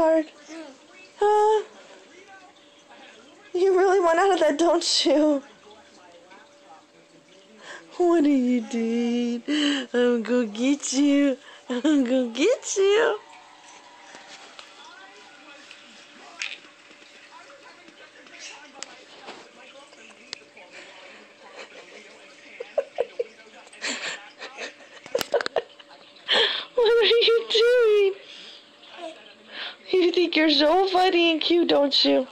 sweetheart? Huh? You really want out of that, don't you? What are you doing? I'm gonna get you. I'm gonna get you. What are you doing? You think you're so funny and cute, don't you?